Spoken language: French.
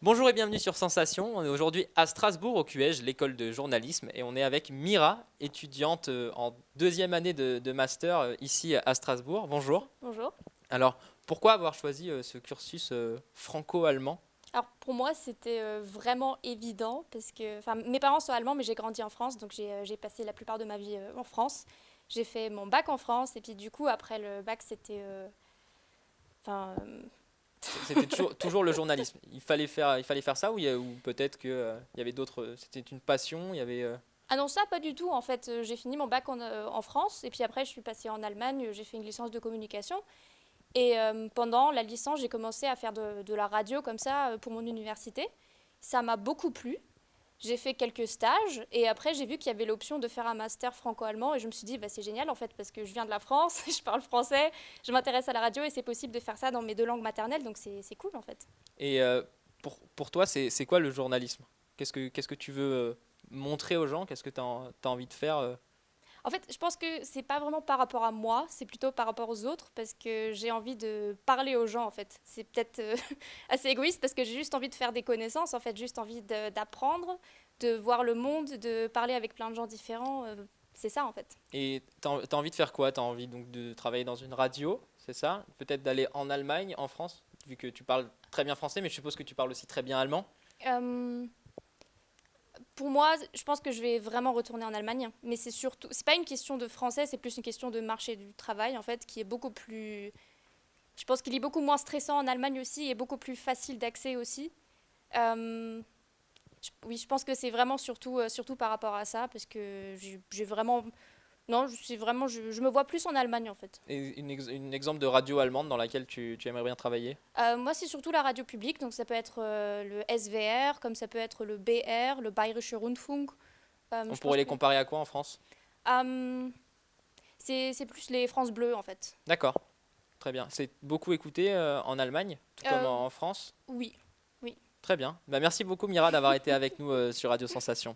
Bonjour et bienvenue sur Sensation. On est aujourd'hui à Strasbourg au QEJ, l'école de journalisme, et on est avec Mira, étudiante en deuxième année de master ici à Strasbourg. Bonjour. Bonjour. Alors, pourquoi avoir choisi ce cursus franco-allemand? Alors pour moi c'était vraiment évident parce que enfin mes parents sont allemands mais j'ai grandi en France donc j'ai passé la plupart de ma vie en France. J'ai fait mon bac en France et puis du coup après le bac c'était enfin C'était toujours le journalisme. Il fallait faire ça ou peut-être que il y avait d'autres. C'était une passion. Il y avait. ah non ça pas du tout en fait. J'ai fini mon bac en France et puis après je suis passée en Allemagne, j'ai fait une licence de communication et pendant la licence j'ai commencé à faire de la radio comme ça pour mon université. Ça m'a beaucoup plu. J'ai fait quelques stages et après j'ai vu qu'il y avait l'option de faire un master franco-allemand et je me suis dit bah, c'est génial en fait parce que je viens de la France, je parle français, je m'intéresse à la radio et c'est possible de faire ça dans mes deux langues maternelles donc c'est cool en fait. Et pour toi, c'est quoi le journalisme? Qu'est-ce que tu veux montrer aux gens? Qu'est-ce que tu as envie de faire En fait je pense que c'est pas vraiment par rapport à moi, c'est plutôt par rapport aux autres parce que j'ai envie de parler aux gens en fait. C'est peut-être assez égoïste parce que j'ai juste envie de faire des connaissances en fait, juste envie d'apprendre, de voir le monde, de parler avec plein de gens différents. C'est ça en fait. Et t'as envie de faire quoi? T'as envie donc de travailler dans une radio, c'est ça? Peut-être d'aller en Allemagne, en France, vu que tu parles très bien français, mais je suppose que tu parles aussi très bien allemand. Euh, Pour moi, je pense que je vais vraiment retourner en Allemagne, mais c'est surtout, c'est pas une question de français, c'est plus une question de marché du travail en fait, qui est beaucoup plus, je pense qu'il est beaucoup moins stressant en Allemagne aussi et beaucoup plus facile d'accès aussi. Euh, oui, je pense que c'est vraiment surtout par rapport à ça, parce que j'ai vraiment, non, je suis vraiment, je me vois plus en Allemagne en fait. Et une exemple de radio allemande dans laquelle tu aimerais bien travailler. Moi, c'est surtout la radio publique, donc ça peut être le SWR, comme ça peut être le BR, le Bayerische Rundfunk. On Je pourrait pense les que comparer à quoi en France? euh, c'est plus les France Bleues en fait. D'accord, très bien. C'est beaucoup écouté en Allemagne, tout comme Euh, en France. oui, oui. Très bien. Bah, merci beaucoup Mira d'avoir été avec nous sur Radio Sensation.